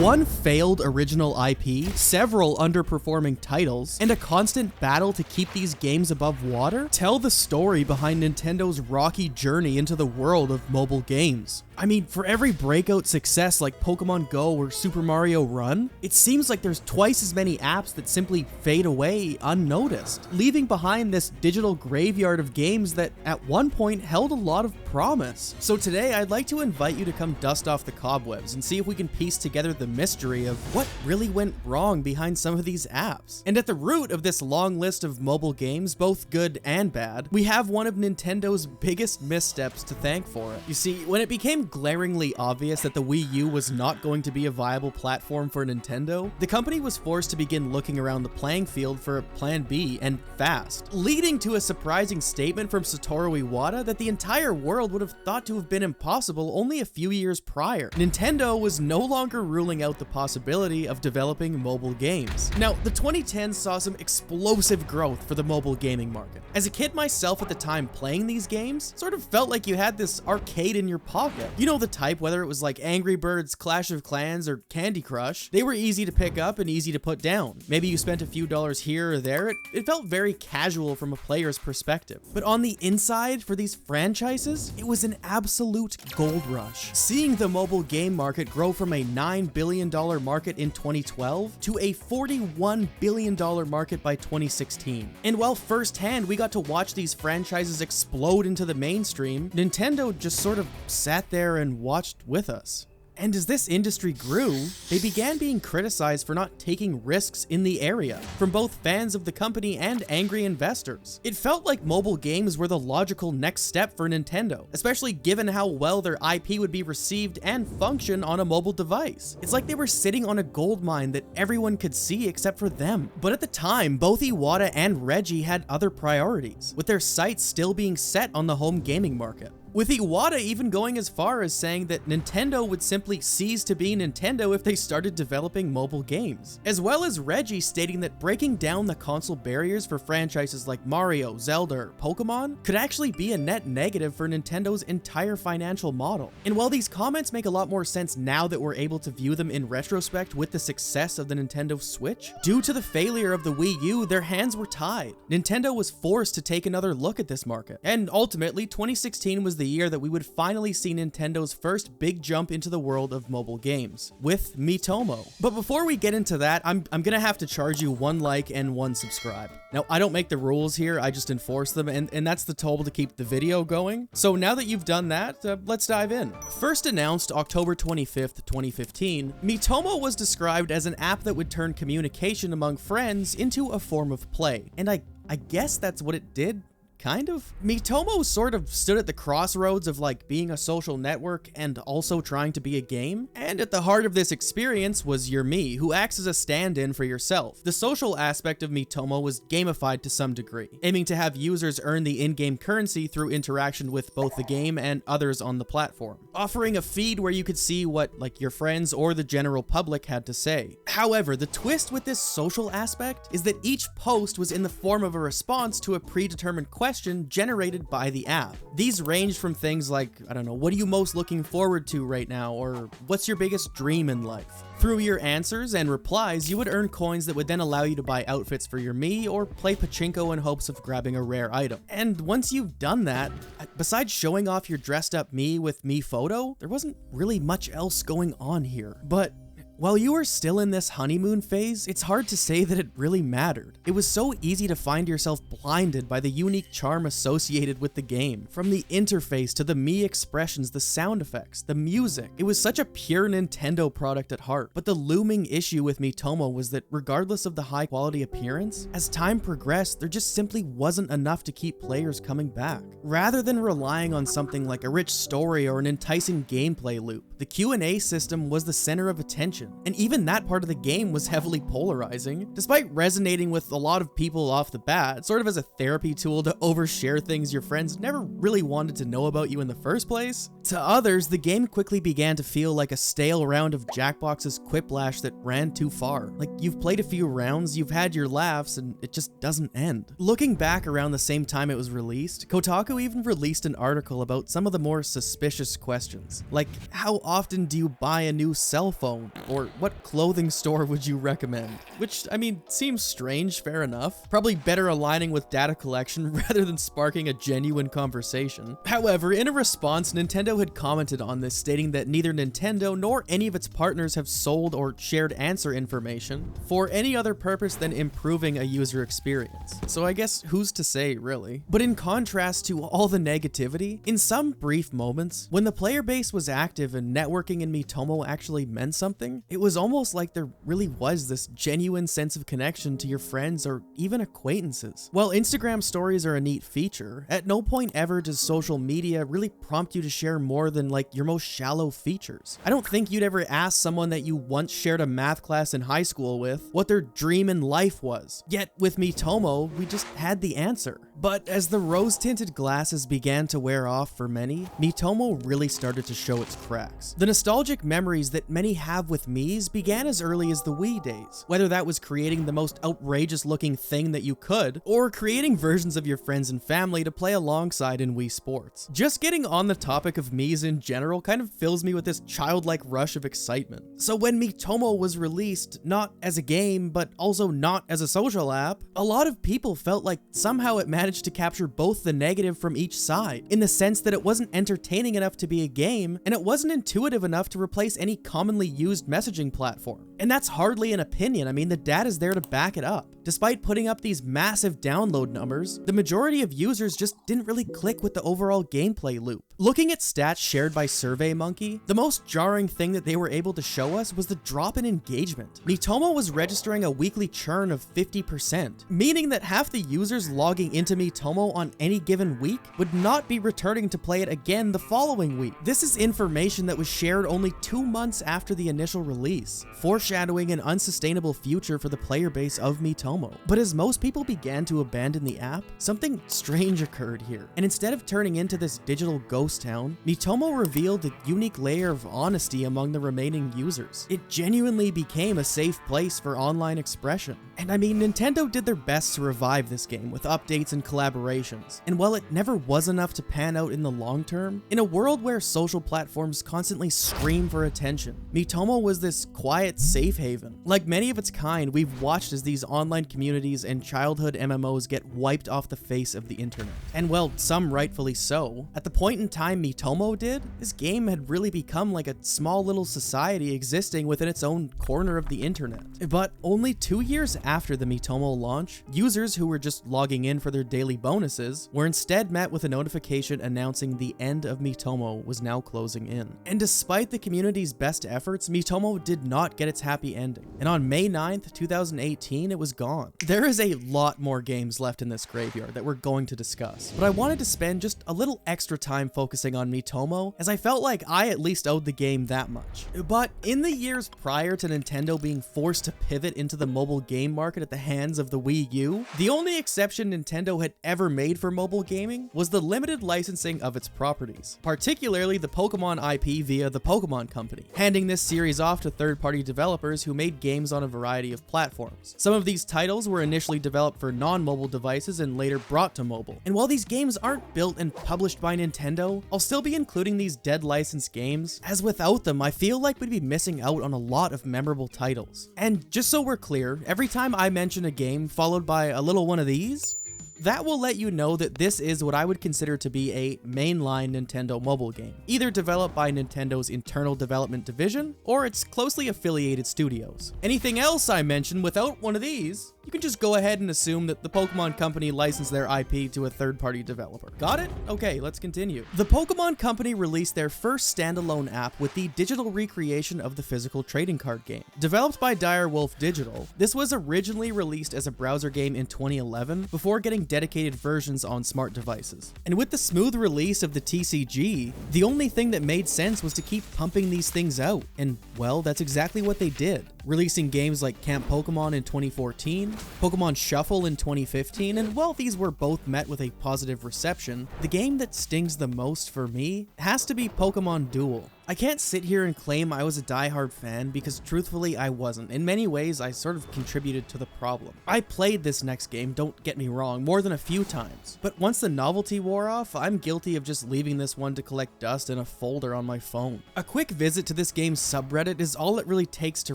One failed original IP, several underperforming titles, and a constant battle to keep these games above water tell the story behind Nintendo's rocky journey into the world of mobile games. I mean, for every breakout success like Pokémon Go or Super Mario Run, it seems like there's twice as many apps that simply fade away unnoticed, leaving behind this digital graveyard of games that at one point held a lot of promise. So today, I'd like to invite you to come dust off the cobwebs and see if we can piece together the mystery of what really went wrong behind some of these apps. And at the root of this long list of mobile games, both good and bad, we have one of Nintendo's biggest missteps to thank for it. You see, when it became glaringly obvious that the Wii U was not going to be a viable platform for Nintendo, the company was forced to begin looking around the playing field for a plan B, and fast, leading to a surprising statement from Satoru Iwata that the entire world would have thought to have been impossible only a few years prior. Nintendo was no longer ruling out the possibility of developing mobile games. Now, the 2010s saw some explosive growth for the mobile gaming market. As a kid myself at the time playing these games, sort of felt like you had this arcade in your pocket. You know the type, whether it was like Angry Birds, Clash of Clans, or Candy Crush, they were easy to pick up and easy to put down. Maybe you spent a few dollars here or there, it felt very casual from a player's perspective. But on the inside, for these franchises, it was an absolute gold rush. Seeing the mobile game market grow from a $9 billion market in 2012 to a $41 billion market by 2016. And while firsthand we got to watch these franchises explode into the mainstream, Nintendo just sort of sat there and watched with us. And as this industry grew, they began being criticized for not taking risks in the area, from both fans of the company and angry investors. It felt like mobile games were the logical next step for Nintendo, especially given how well their IP would be received and function on a mobile device. It's like they were sitting on a gold mine that everyone could see except for them. But at the time, both Iwata and Reggie had other priorities, with their sights still being set on the home gaming market. With Iwata even going as far as saying that Nintendo would simply cease to be Nintendo if they started developing mobile games, as well as Reggie stating that breaking down the console barriers for franchises like Mario, Zelda, or Pokemon could actually be a net negative for Nintendo's entire financial model. And while these comments make a lot more sense now that we're able to view them in retrospect with the success of the Nintendo Switch, due to the failure of the Wii U, their hands were tied. Nintendo was forced to take another look at this market, and ultimately 2016 was the year that we would finally see Nintendo's first big jump into the world of mobile games, with Miitomo. But before we get into that, I'm gonna have to charge you 1 like and 1 subscribe. Now, I don't make the rules here, I just enforce them, and that's the toll to keep the video going. So now that you've done that, let's dive in. First announced October 25th, 2015, Miitomo was described as an app that would turn communication among friends into a form of play. And I guess that's what it did. Kind of. Miitomo sort of stood at the crossroads of like being a social network and also trying to be a game. And at the heart of this experience was your me, who acts as a stand-in for yourself. The social aspect of Miitomo was gamified to some degree, aiming to have users earn the in-game currency through interaction with both the game and others on the platform, offering a feed where you could see what like your friends or the general public had to say. However, the twist with this social aspect is that each post was in the form of a response to a predetermined question generated by the app. These ranged from things like, I don't know, what are you most looking forward to right now, or what's your biggest dream in life? Through your answers and replies, you would earn coins that would then allow you to buy outfits for your me or play pachinko in hopes of grabbing a rare item. And once you've done that, besides showing off your dressed up me with me photo, there wasn't really much else going on here. But while you were still in this honeymoon phase, it's hard to say that it really mattered. It was so easy to find yourself blinded by the unique charm associated with the game. From the interface to the me expressions, the sound effects, the music. It was such a pure Nintendo product at heart. But the looming issue with Miitomo was that regardless of the high quality appearance, as time progressed, there just simply wasn't enough to keep players coming back. Rather than relying on something like a rich story or an enticing gameplay loop, the Q&A system was the center of attention. And even that part of the game was heavily polarizing. Despite resonating with a lot of people off the bat, sort of as a therapy tool to overshare things your friends never really wanted to know about you in the first place, to others, the game quickly began to feel like a stale round of Jackbox's quiplash that ran too far. Like, you've played a few rounds, you've had your laughs, and it just doesn't end. Looking back around the same time it was released, Kotaku even released an article about some of the more suspicious questions, like how often do you buy a new cell phone? Or what clothing store would you recommend? Which, I mean, seems strange, fair enough. Probably better aligning with data collection rather than sparking a genuine conversation. However, in a response, Nintendo had commented on this, stating that neither Nintendo nor any of its partners have sold or shared answer information for any other purpose than improving a user experience. So I guess who's to say, really? But in contrast to all the negativity, in some brief moments, when the player base was active and networking in Miitomo actually meant something, it was almost like there really was this genuine sense of connection to your friends or even acquaintances. While Instagram stories are a neat feature, at no point ever does social media really prompt you to share more than like your most shallow features. I don't think you'd ever ask someone that you once shared a math class in high school with what their dream in life was. Yet with Miitomo, we just had the answer. But as the rose-tinted glasses began to wear off for many, Miitomo really started to show its cracks. The nostalgic memories that many have with Miis began as early as the Wii days, whether that was creating the most outrageous looking thing that you could, or creating versions of your friends and family to play alongside in Wii Sports. Just getting on the topic of Miis in general kind of fills me with this childlike rush of excitement. So when Miitomo was released, not as a game, but also not as a social app, a lot of people felt like somehow it managed to capture both the negative from each side, in the sense that it wasn't entertaining enough to be a game, and it wasn't intuitive enough to replace any commonly used messaging platform. And that's hardly an opinion, I mean the data's there to back it up. Despite putting up these massive download numbers, the majority of users just didn't really click with the overall gameplay loop. Looking at stats shared by SurveyMonkey, the most jarring thing that they were able to show us was the drop in engagement. Miitomo was registering a weekly churn of 50%, meaning that half the users logging into Miitomo on any given week would not be returning to play it again the following week. This is information that was shared only 2 months after the initial release, foreshadowing an unsustainable future for the player base of Miitomo. But as most people began to abandon the app, something strange occurred here. And instead of turning into this digital ghost town, Miitomo revealed a unique layer of honesty among the remaining users. It genuinely became a safe place for online expression. And I mean, Nintendo did their best to revive this game with updates and collaborations. And while it never was enough to pan out in the long term, in a world where social platforms constantly scream for attention, Miitomo was this quiet safe haven. Like many of its kind, we've watched as these online communities and childhood MMOs get wiped off the face of the internet. And well, some rightfully so. At the point in time Miitomo did, this game had really become like a small little society existing within its own corner of the internet. But only 2 years after the Miitomo launch, users who were just logging in for their daily bonuses were instead met with a notification announcing the end of Miitomo was now closing in. And despite the community's best efforts, Miitomo did not get its happy ending. And on May 9th, 2018, it was gone. There is a lot more games left in this graveyard that we're going to discuss, but I wanted to spend just a little extra time focusing on Miitomo, as I felt like I at least owed the game that much. But in the years prior to Nintendo being forced to pivot into the mobile game market at the hands of the Wii U, the only exception Nintendo had ever made for mobile gaming was the limited licensing of its properties, particularly the Pokémon IP via the Pokémon Company, handing this series off to third-party developers who made games on a variety of platforms. Some of these titles were initially developed for non-mobile devices and later brought to mobile. And while these games aren't built and published by Nintendo, I'll still be including these dead licensed games, as without them, I feel like we'd be missing out on a lot of memorable titles. And just so we're clear, every time I mention a game followed by a little one of these, that will let you know that this is what I would consider to be a mainline Nintendo mobile game, either developed by Nintendo's internal development division or its closely affiliated studios. Anything else I mention without one of these, you can just go ahead and assume that the Pokémon Company licensed their IP to a third-party developer. Got it? Okay, let's continue. The Pokémon Company released their first standalone app with the digital recreation of the physical trading card game. Developed by Dire Wolf Digital, this was originally released as a browser game in 2011 before getting dedicated versions on smart devices. And with the smooth release of the TCG, the only thing that made sense was to keep pumping these things out. And well, that's exactly what they did, releasing games like Camp Pokémon in 2014, Pokémon Shuffle in 2015, and while these were both met with a positive reception, the game that stings the most for me has to be Pokémon Duel. I can't sit here and claim I was a diehard fan because truthfully I wasn't. In many ways, I sort of contributed to the problem. I played this next game, don't get me wrong, more than a few times, but once the novelty wore off, I'm guilty of just leaving this one to collect dust in a folder on my phone. A quick visit to this game's subreddit is all it really takes to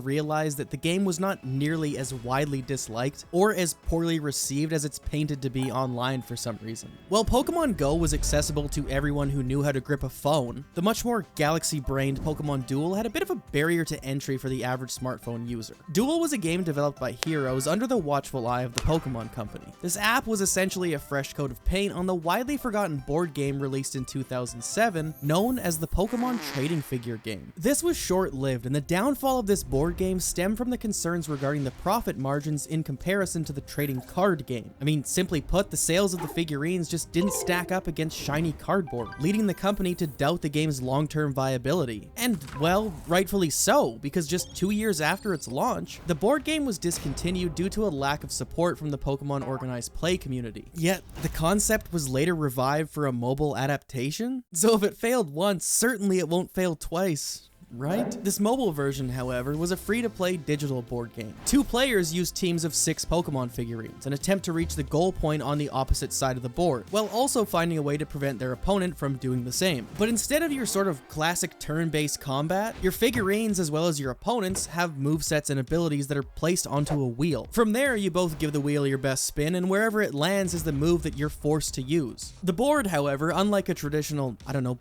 realize that the game was not nearly as widely disliked or as poorly received as it's painted to be online for some reason. While Pokemon Go was accessible to everyone who knew how to grip a phone, the much more galaxy-brained Pokemon Duel had a bit of a barrier to entry for the average smartphone user. Duel was a game developed by Heroes under the watchful eye of the Pokemon Company. This app was essentially a fresh coat of paint on the widely forgotten board game released in 2007, known as the Pokemon trading figure game. This was short-lived, and the downfall of this board game stemmed from the concerns regarding the profit margins in comparison to the trading card game. I mean, simply put, the sales of the figurines just didn't stack up against shiny cardboard, leading the company to doubt the game's long-term viability. And, well, rightfully so, because just 2 years after its launch, the board game was discontinued due to a lack of support from the Pokemon organized play community. Yet, the concept was later revived for a mobile adaptation? So if it failed once, certainly it won't fail twice. Right? This mobile version, however, was a free-to-play digital board game. 2 players use teams of 6 Pokemon figurines and attempt to reach the goal point on the opposite side of the board, while also finding a way to prevent their opponent from doing the same. But instead of your sort of classic turn-based combat, your figurines as well as your opponents have movesets and abilities that are placed onto a wheel. From there, you both give the wheel your best spin, and wherever it lands is the move that you're forced to use. The board, however, unlike a traditional,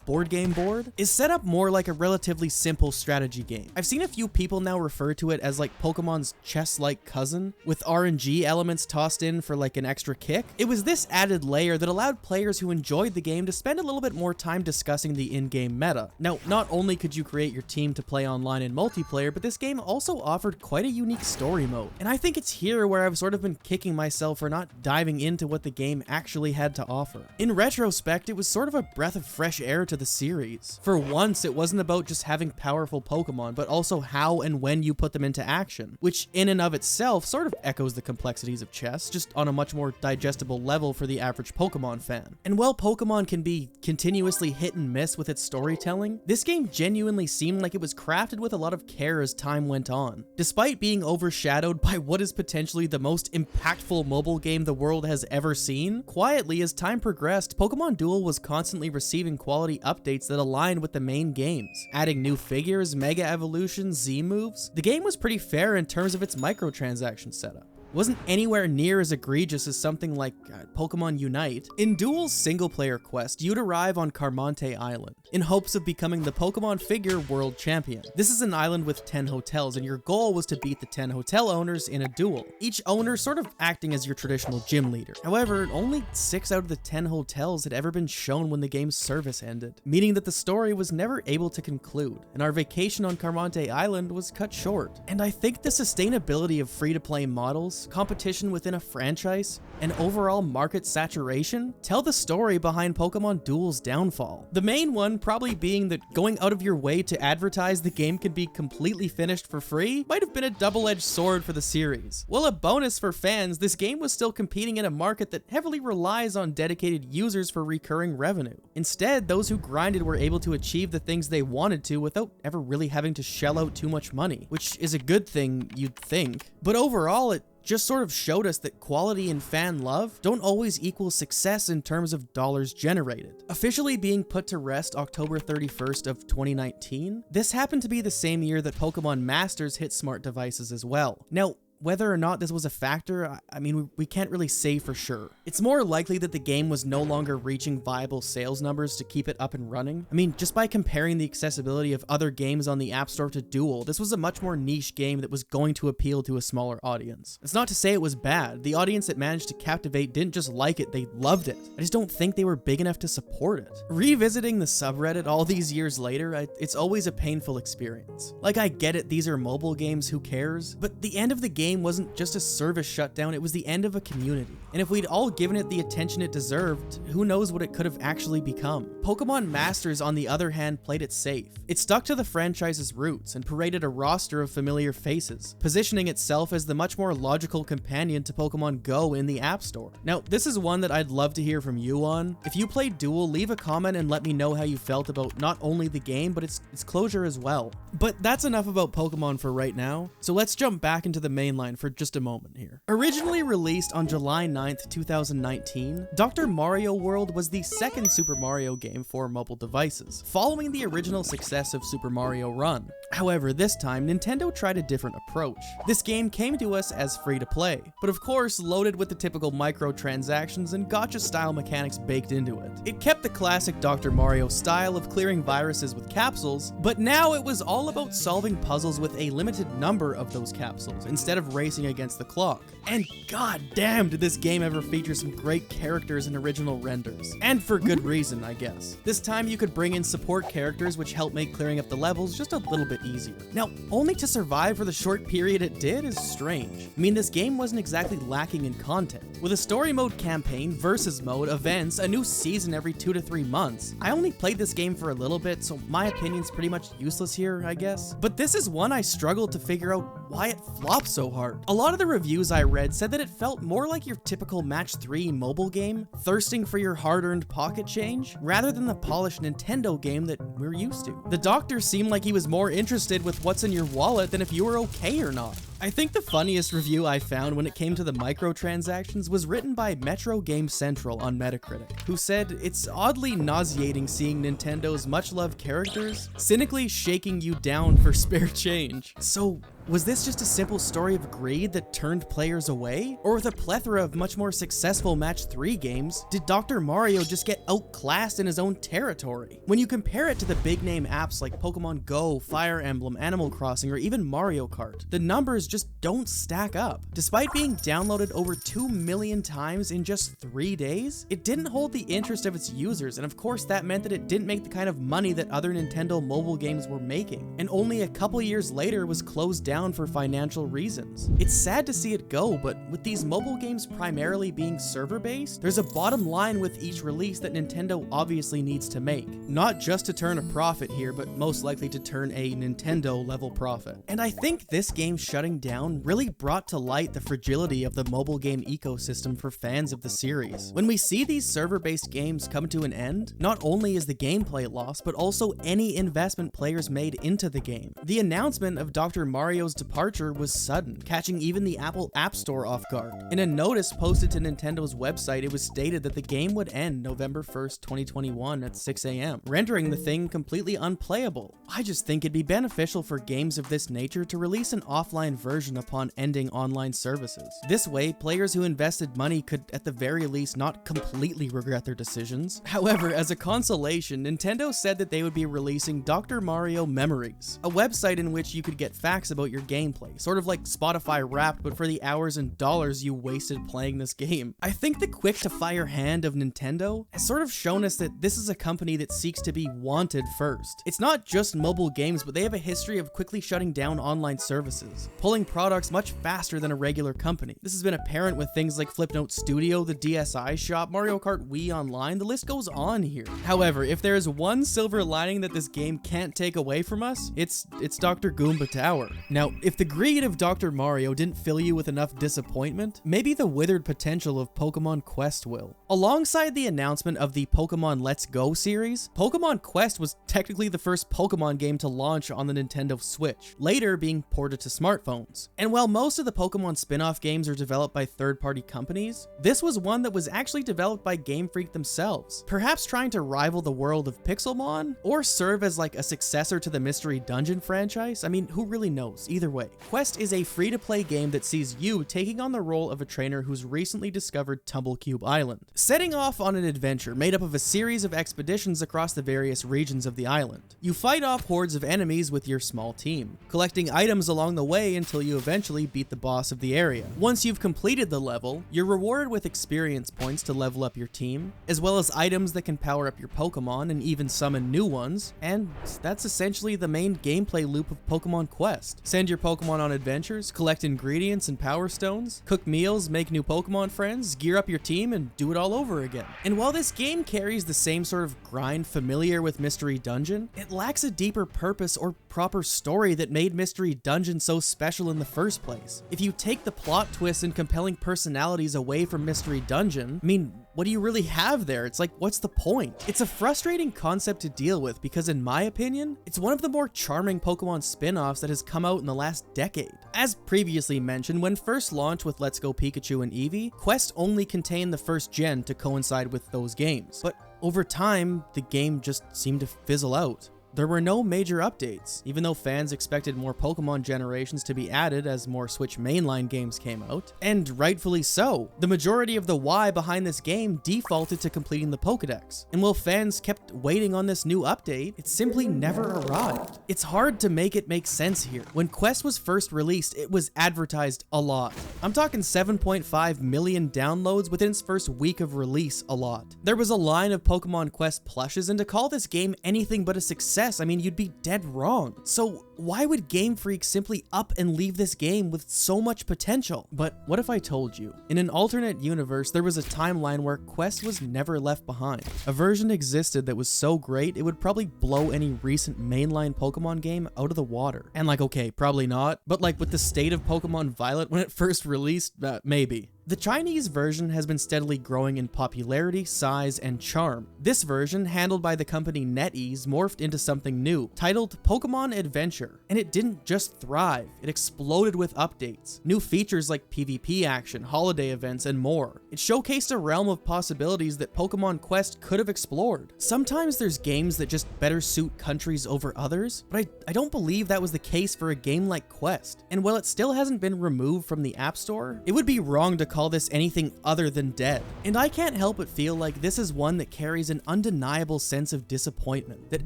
board game board, is set up more like a relatively simple strategy game. I've seen a few people now refer to it as like Pokemon's chess-like cousin, with RNG elements tossed in for like an extra kick. It was this added layer that allowed players who enjoyed the game to spend a little bit more time discussing the in-game meta. Now, not only could you create your team to play online in multiplayer, but this game also offered quite a unique story mode. And I think it's here where I've sort of been kicking myself for not diving into what the game actually had to offer. In retrospect, it was sort of a breath of fresh air to the series. For once, it wasn't about just having powerful Pokemon, but also how and when you put them into action, which in and of itself sort of echoes the complexities of chess, just on a much more digestible level for the average Pokemon fan. And while Pokemon can be continuously hit and miss with its storytelling, this game genuinely seemed like it was crafted with a lot of care as time went on. Despite being overshadowed by what is potentially the most impactful mobile game the world has ever seen, quietly as time progressed, Pokemon Duel was constantly receiving quality updates that aligned with the main games, adding new figures, Mega Evolutions, Z moves. The game was pretty fair in terms of its microtransaction setup. Wasn't anywhere near as egregious as something like Pokemon Unite. In Duel's single-player quest, you'd arrive on Carmonte Island, in hopes of becoming the Pokemon figure world champion. This is an island with 10 hotels, and your goal was to beat the 10 hotel owners in a duel, each owner sort of acting as your traditional gym leader. However, only 6 out of the 10 hotels had ever been shown when the game's service ended, meaning that the story was never able to conclude, and our vacation on Carmonte Island was cut short. And I think the sustainability of free-to-play models, competition within a franchise, and overall market saturation tell the story behind Pokemon Duel's downfall. The main one probably being that going out of your way to advertise the game could be completely finished for free might have been a double-edged sword for the series. While a bonus for fans, this game was still competing in a market that heavily relies on dedicated users for recurring revenue. Instead, those who grinded were able to achieve the things they wanted to without ever really having to shell out too much money, which is a good thing, you'd think. But overall, it just sort of showed us that quality and fan love don't always equal success in terms of dollars generated. Officially being put to rest October 31st of 2019, this happened to be the same year that Pokemon Masters hit smart devices as well. Now, whether or not this was a factor, I mean, we can't really say for sure. It's more likely that the game was no longer reaching viable sales numbers to keep it up and running. I mean, just by comparing the accessibility of other games on the App Store to Duel, this was a much more niche game that was going to appeal to a smaller audience. It's not to say it was bad. The audience it managed to captivate didn't just like it, they loved it. I just don't think they were big enough to support it. Revisiting the subreddit all these years later, it's always a painful experience. Like, I get it, these are mobile games, who cares? But the end of the game game wasn't just a service shutdown, it was the end of a community. And if we'd all given it the attention it deserved, who knows what it could have actually become. Pokemon Masters, on the other hand, played it safe. It stuck to the franchise's roots and paraded a roster of familiar faces, positioning itself as the much more logical companion to Pokemon Go in the App Store. Now, this is one that I'd love to hear from you on. If you played Duel, leave a comment and let me know how you felt about not only the game, but its closure as well. But that's enough about Pokemon for right now, so let's jump back into the mainline for just a moment here. Originally released on July 9th, 2019, Dr. Mario World was the second Super Mario game for mobile devices, following the original success of Super Mario Run. However, this time, Nintendo tried a different approach. This game came to us as free-to-play, but of course loaded with the typical microtransactions and gacha-style mechanics baked into it. It kept the classic Dr. Mario style of clearing viruses with capsules, but now it was all about solving puzzles with a limited number of those capsules, instead of racing against the clock. And goddamn, did this game ever feature some great characters and original renders. And for good reason, I guess. This time you could bring in support characters which help make clearing up the levels just a little bit easier. Now, only to survive for the short period it did is strange. I mean, this game wasn't exactly lacking in content. With a story mode campaign, versus mode, events, a new season every 2 to 3 months. I only played this game for a little bit, so my opinion's pretty much useless here, I guess. But this is one I struggled to figure out why it flopped so hard. A lot of the reviews I read said that it felt more like your typical Match 3 mobile game, thirsting for your hard-earned pocket change, rather than the polished Nintendo game that we're used to. The doctor seemed like he was more interested with what's in your wallet than if you were okay or not. I think the funniest review I found when it came to the microtransactions was written by Metro Game Central on Metacritic, who said it's oddly nauseating seeing Nintendo's much-loved characters cynically shaking you down for spare change. So, was this just a simple story of greed that turned players away? Or with a plethora of much more successful Match 3 games, did Dr. Mario just get outclassed in his own territory? When you compare it to the big-name apps like Pokemon Go, Fire Emblem, Animal Crossing, or even Mario Kart, the numbers just don't stack up. Despite being downloaded over 2 million times in just 3 days, it didn't hold the interest of its users, and of course that meant that it didn't make the kind of money that other Nintendo mobile games were making, and only a couple years later was closed down for financial reasons. It's sad to see it go, but with these mobile games primarily being server-based, there's a bottom line with each release that Nintendo obviously needs to make. Not just to turn a profit here, but most likely to turn a Nintendo-level profit. And I think this game shutting down really brought to light the fragility of the mobile game ecosystem for fans of the series. When we see these server-based games come to an end, not only is the gameplay lost, but also any investment players made into the game. The announcement of Dr. Mario's departure was sudden, catching even the Apple App Store off guard. In a notice posted to Nintendo's website, it was stated that the game would end November 1st, 2021 at 6 AM, rendering the thing completely unplayable. I just think it'd be beneficial for games of this nature to release an offline version upon ending online services. This way, players who invested money could at the very least not completely regret their decisions. However, as a consolation, Nintendo said that they would be releasing Dr. Mario Memories, a website in which you could get facts about your gameplay, sort of like Spotify Wrapped, but for the hours and dollars you wasted playing this game. I think the quick to fire hand of Nintendo has sort of shown us that this is a company that seeks to be wanted first. It's not just mobile games, but they have a history of quickly shutting down online services, pulling products much faster than a regular company. This has been apparent with things like Flipnote Studio, the DSi shop, Mario Kart Wii Online, the list goes on here. However, if there is one silver lining that this game can't take away from us, it's Dr. Goomba Tower. Now, if the greed of Dr. Mario didn't fill you with enough disappointment, maybe the withered potential of Pokémon Quest will. Alongside the announcement of the Pokémon Let's Go series, Pokémon Quest was technically the first Pokémon game to launch on the Nintendo Switch, later being ported to smartphones. And while most of the Pokémon spin-off games are developed by third-party companies, this was one that was actually developed by Game Freak themselves, perhaps trying to rival the world of Pixelmon, or serve as like a successor to the Mystery Dungeon franchise. I mean, who really knows? Either way, Quest is a free-to-play game that sees you taking on the role of a trainer who's recently discovered Tumblecube Island, setting off on an adventure made up of a series of expeditions across the various regions of the island. You fight off hordes of enemies with your small team, collecting items along the way and until you eventually beat the boss of the area. Once you've completed the level, you're rewarded with experience points to level up your team, as well as items that can power up your Pokemon and even summon new ones, and that's essentially the main gameplay loop of Pokemon Quest. Send your Pokemon on adventures, collect ingredients and power stones, cook meals, make new Pokemon friends, gear up your team, and do it all over again. And while this game carries the same sort of grind familiar with Mystery Dungeon, it lacks a deeper purpose or proper story that made Mystery Dungeon so special in the first place. If you take the plot twists and compelling personalities away from Mystery Dungeon, I mean, what do you really have there? It's like, what's the point? It's a frustrating concept to deal with because, in my opinion, it's one of the more charming Pokemon spin-offs that has come out in the last decade. As previously mentioned, when first launched with Let's Go Pikachu and Eevee, Quest only contained the first gen to coincide with those games. But over time, the game just seemed to fizzle out. There were no major updates, even though fans expected more Pokemon generations to be added as more Switch mainline games came out, and rightfully so. The majority of the why behind this game defaulted to completing the Pokédex, and while fans kept waiting on this new update, it simply never arrived. It's hard to make it make sense here. When Quest was first released, it was advertised a lot. I'm talking 7.5 million downloads within its first week of release a lot. There was a line of Pokemon Quest plushes, and to call this game anything but a success, I mean, you'd be dead wrong. So why would Game Freak simply up and leave this game with so much potential? But what if I told you? In an alternate universe, there was a timeline where Quest was never left behind. A version existed that was so great, it would probably blow any recent mainline Pokemon game out of the water. And like, okay, probably not, but like with the state of Pokemon Violet when it first released, maybe. The Chinese version has been steadily growing in popularity, size, and charm. This version, handled by the company NetEase, morphed into something new, titled Pokemon Adventure. And it didn't just thrive, it exploded with updates. New features like PvP action, holiday events, and more. It showcased a realm of possibilities that Pokemon Quest could have explored. Sometimes there's games that just better suit countries over others, but I don't believe that was the case for a game like Quest. And while it still hasn't been removed from the App Store, it would be wrong to call this anything other than dead. And I can't help but feel like this is one that carries an undeniable sense of disappointment that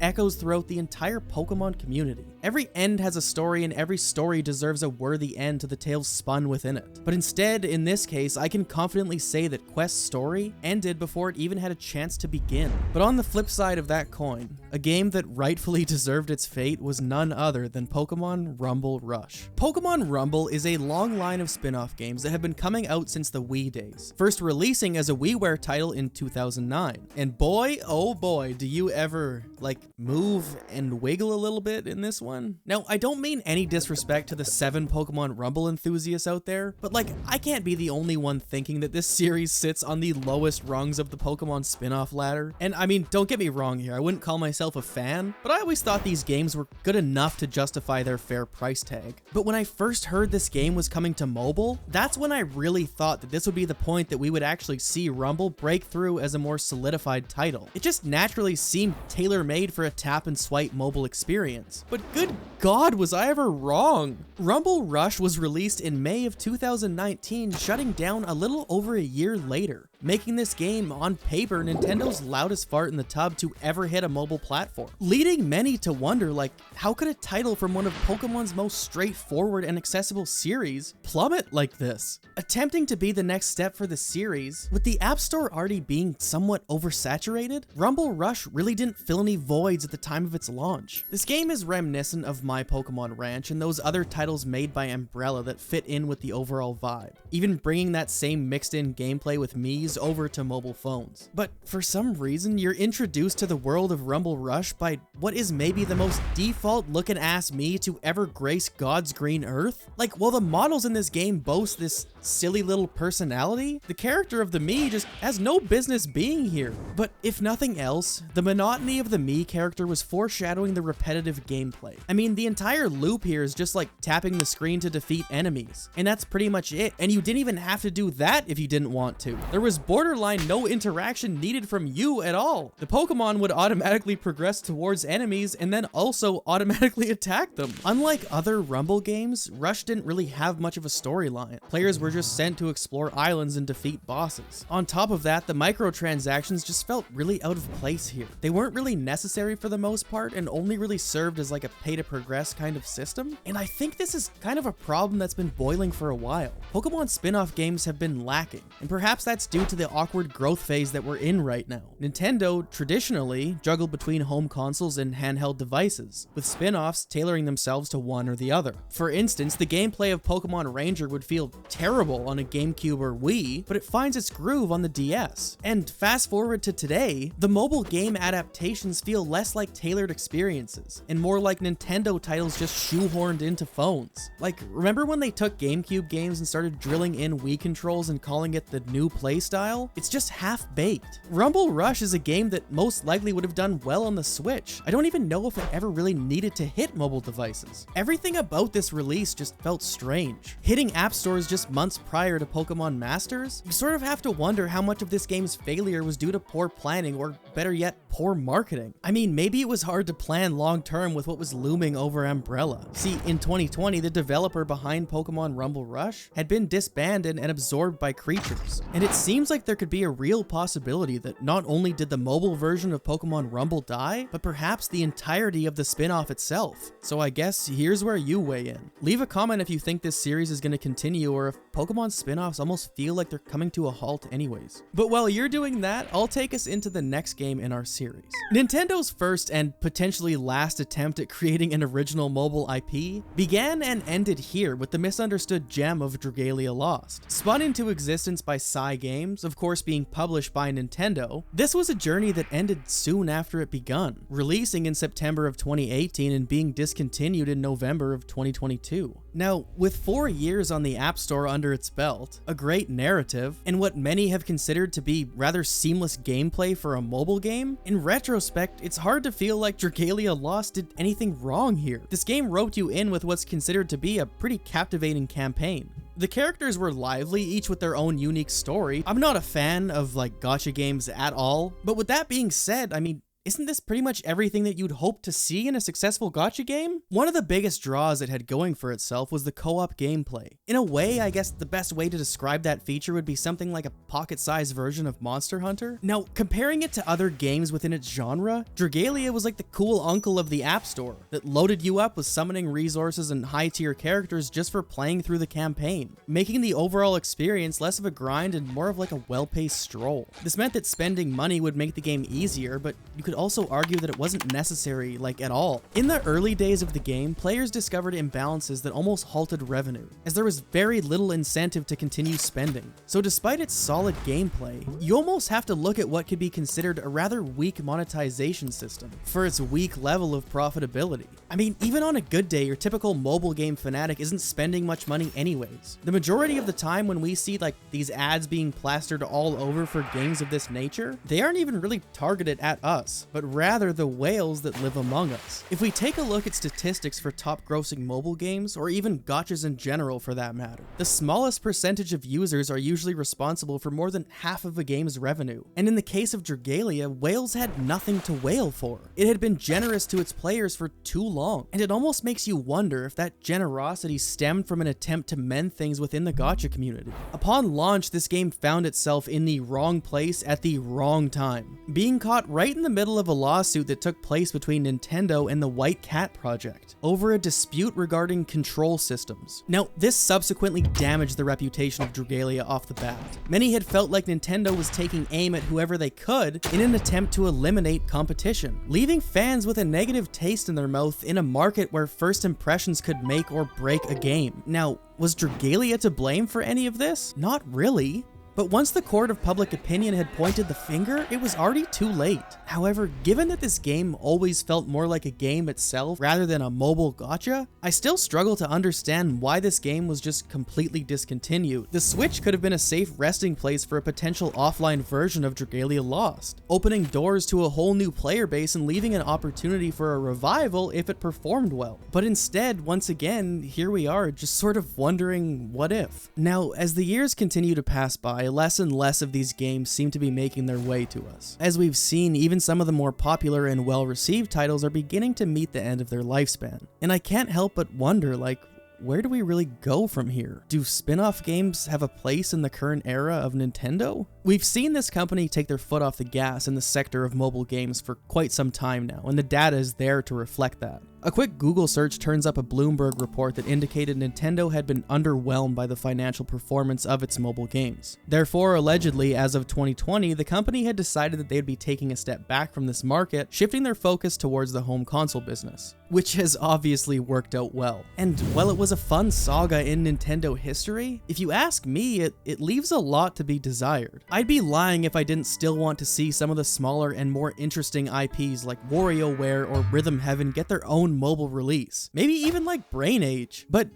echoes throughout the entire Pokemon community. Every end has a story, and every story deserves a worthy end to the tales spun within it. But instead, in this case, I can confidently say that Quest's story ended before it even had a chance to begin. But on the flip side of that coin, a game that rightfully deserved its fate was none other than Pokemon Rumble Rush. Pokemon Rumble is a long line of spin-off games that have been coming out since the Wii days, first releasing as a WiiWare title in 2009. And boy, oh boy, do you ever, like, move and wiggle a little bit in this one? Now, I don't mean any disrespect to the 7 Pokemon Rumble enthusiasts out there, but like, I can't be the only one thinking that this series sits on the lowest rungs of the Pokemon spin-off ladder. And I mean, don't get me wrong here, I wouldn't call myself a fan, but I always thought these games were good enough to justify their fair price tag. But when I first heard this game was coming to mobile, that's when I really thought that this would be the point that we would actually see Rumble break through as a more solidified title. It just naturally seemed tailor-made for a tap and swipe mobile experience. But good God, was I ever wrong? Rumble Rush was released in May of 2019, shutting down a little over a year later, making this game, on paper, Nintendo's loudest fart in the tub to ever hit a mobile platform, leading many to wonder, like, how could a title from one of Pokemon's most straightforward and accessible series plummet like this? Attempting to be the next step for the series, with the App Store already being somewhat oversaturated, Rumble Rush really didn't fill any voids at the time of its launch. This game is reminiscent of My Pokemon Ranch and those other titles made by Umbrella that fit in with the overall vibe, even bringing that same mixed-in gameplay with Mii's over to mobile phones. But for some reason, you're introduced to the world of Rumble Rush by what is maybe the most default looking ass Mii to ever grace God's green earth. Like, while the models in this game boast this silly little personality, the character of the Mii just has no business being here. But if nothing else, the monotony of the Mii character was foreshadowing the repetitive gameplay. I mean, the entire loop here is just like tapping the screen to defeat enemies, and that's pretty much it. And you didn't even have to do that if you didn't want to. There was was borderline no interaction needed from you at all. The Pokemon would automatically progress towards enemies and then also automatically attack them. Unlike other Rumble games, Rush didn't really have much of a storyline. Players were just sent to explore islands and defeat bosses. On top of that, the microtransactions just felt really out of place here. They weren't really necessary for the most part and only really served as like a pay to progress kind of system. And I think this is kind of a problem that's been boiling for a while. Pokemon spin-off games have been lacking, and perhaps that's due to the awkward growth phase that we're in right now. Nintendo traditionally juggled between home consoles and handheld devices, with spin-offs tailoring themselves to one or the other. For instance, the gameplay of Pokemon Ranger would feel terrible on a GameCube or Wii, but it finds its groove on the DS. And fast forward to today, the mobile game adaptations feel less like tailored experiences, and more like Nintendo titles just shoehorned into phones. Like, remember when they took GameCube games and started drilling in Wii controls and calling it the new playstyle? It's just half-baked. Rumble Rush is a game that most likely would have done well on the Switch. I don't even know if it ever really needed to hit mobile devices. Everything about this release just felt strange. Hitting app stores just months prior to Pokemon Masters, you sort of have to wonder how much of this game's failure was due to poor planning, or better yet, poor marketing. I mean, maybe it was hard to plan long-term with what was looming over Umbrella. See, in 2020, the developer behind Pokemon Rumble Rush had been disbanded and absorbed by creatures. And it seems like there could be a real possibility that not only did the mobile version of Pokemon Rumble die, but perhaps the entirety of the spin-off itself. So I guess here's where you weigh in. Leave a comment if you think this series is going to continue, or if Pokemon spin-offs almost feel like they're coming to a halt anyways. But while you're doing that, I'll take us into the next game in our series. Nintendo's first and potentially last attempt at creating an original mobile IP began and ended here with the misunderstood gem of Dragalia Lost. Spun into existence by Games, of course being published by Nintendo, this was a journey that ended soon after it begun, releasing in September of 2018 and being discontinued in November of 2022. Now, with 4 years on the App Store under its belt, a great narrative, and what many have considered to be rather seamless gameplay for a mobile game, in retrospect, it's hard to feel like Dragalia Lost did anything wrong here. This game roped you in with what's considered to be a pretty captivating campaign. The characters were lively, each with their own unique story. I'm not a fan of like gacha games at all, but with that being said, I mean, isn't this pretty much everything that you'd hope to see in a successful gacha game? One of the biggest draws it had going for itself was the co-op gameplay. In a way, I guess the best way to describe that feature would be something like a pocket-sized version of Monster Hunter. Now, comparing it to other games within its genre, Dragalia was like the cool uncle of the App Store that loaded you up with summoning resources and high-tier characters just for playing through the campaign, making the overall experience less of a grind and more of like a well-paced stroll. This meant that spending money would make the game easier, but you could also argue that it wasn't necessary, like, at all. In the early days of the game, players discovered imbalances that almost halted revenue, as there was very little incentive to continue spending. So despite its solid gameplay, you almost have to look at what could be considered a rather weak monetization system for its weak level of profitability. I mean, even on a good day, your typical mobile game fanatic isn't spending much money anyways. The majority of the time when we see like these ads being plastered all over for games of this nature, they aren't even really targeted at us, but rather the whales that live among us. If we take a look at statistics for top grossing mobile games, or even gachas in general for that matter, the smallest percentage of users are usually responsible for more than half of a game's revenue. And in the case of Dragalia, whales had nothing to wail for. It had been generous to its players for too long, and it almost makes you wonder if that generosity stemmed from an attempt to mend things within the gacha community. Upon launch, this game found itself in the wrong place at the wrong time, being caught right in the middle of a lawsuit that took place between Nintendo and the White Cat Project over a dispute regarding control systems. Now, this subsequently damaged the reputation of Dragalia off the bat. Many had felt like Nintendo was taking aim at whoever they could in an attempt to eliminate competition, leaving fans with a negative taste in their mouth in a market where first impressions could make or break a game. Now, was Dragalia to blame for any of this? Not really. But once the court of public opinion had pointed the finger, it was already too late. However, given that this game always felt more like a game itself rather than a mobile gacha, I still struggle to understand why this game was just completely discontinued. The Switch could have been a safe resting place for a potential offline version of Dragalia Lost, opening doors to a whole new player base and leaving an opportunity for a revival if it performed well. But instead, once again, here we are, just sort of wondering what if. Now, as the years continue to pass by, by, less and less of these games seem to be making their way to us. As we've seen, even some of the more popular and well-received titles are beginning to meet the end of their lifespan. And I can't help but wonder, like, where do we really go from here? Do spin-off games have a place in the current era of Nintendo? We've seen this company take their foot off the gas in the sector of mobile games for quite some time now, and the data is there to reflect that. A quick Google search turns up a Bloomberg report that indicated Nintendo had been underwhelmed by the financial performance of its mobile games. Therefore, allegedly, as of 2020, the company had decided that they'd be taking a step back from this market, shifting their focus towards the home console business, which has obviously worked out well. And while it was a fun saga in Nintendo history, if you ask me, it leaves a lot to be desired. I'd be lying if I didn't still want to see some of the smaller and more interesting IPs like WarioWare or Rhythm Heaven get their own mobile release. Maybe even like Brain Age, but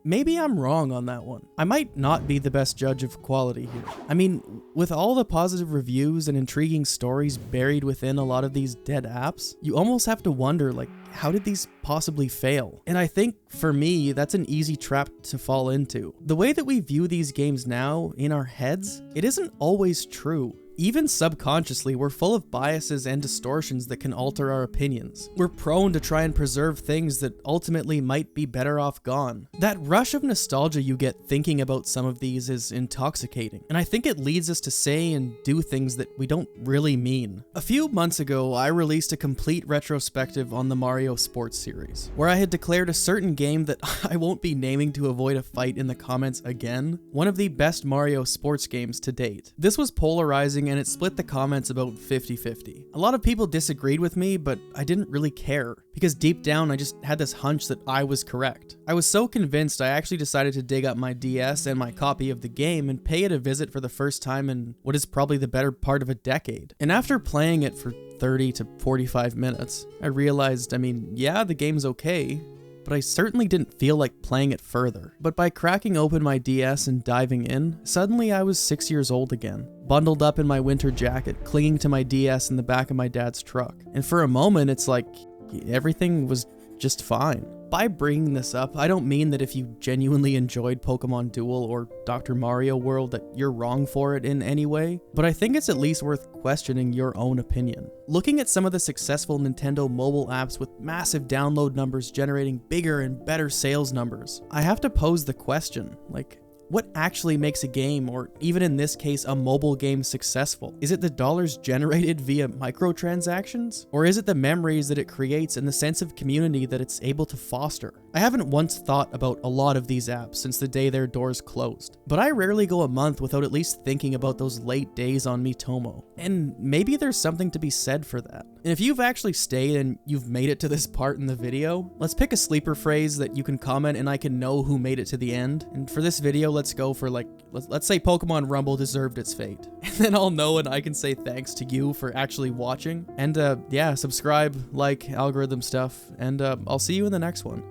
maybe I'm wrong on that one. I might not be the best judge of quality here. I mean, with all the positive reviews and intriguing stories buried within a lot of these dead apps, you almost have to wonder, like, how did these possibly fail? And I think, for me, that's an easy trap to fall into. The way that we view these games now, in our heads, it isn't always true. Even subconsciously, we're full of biases and distortions that can alter our opinions. We're prone to try and preserve things that ultimately might be better off gone. That rush of nostalgia you get thinking about some of these is intoxicating, and I think it leads us to say and do things that we don't really mean. A few months ago, I released a complete retrospective on the Mario Sports series, where I had declared a certain game that I won't be naming to avoid a fight in the comments again, one of the best Mario sports games to date. This was polarizing, and it split the comments about 50-50. A lot of people disagreed with me, but I didn't really care, because deep down I just had this hunch that I was correct. I was so convinced I actually decided to dig up my DS and my copy of the game and pay it a visit for the first time in what is probably the better part of a decade. And after playing it for 30 to 45 minutes, I realized, I mean, yeah, the game's okay, but I certainly didn't feel like playing it further. But by cracking open my DS and diving in, suddenly I was 6 years old again, bundled up in my winter jacket, clinging to my DS in the back of my dad's truck. And for a moment, it's like everything was just fine. By bringing this up, I don't mean that if you genuinely enjoyed Pokemon Duel or Dr. Mario World that you're wrong for it in any way, but I think it's at least worth questioning your own opinion. Looking at some of the successful Nintendo mobile apps with massive download numbers generating bigger and better sales numbers, I have to pose the question, like, what actually makes a game, or even in this case, a mobile game, successful? Is it the dollars generated via microtransactions? Or is it the memories that it creates and the sense of community that it's able to foster? I haven't once thought about a lot of these apps since the day their doors closed, but I rarely go a month without at least thinking about those late days on Miitomo. And maybe there's something to be said for that. And if you've actually stayed and you've made it to this part in the video, let's pick a sleeper phrase that you can comment and I can know who made it to the end. And for this video, let's go for like, let's say Pokemon Rumble deserved its fate. And then I'll know and I can say thanks to you for actually watching. And yeah, subscribe, like, algorithm stuff, and I'll see you in the next one.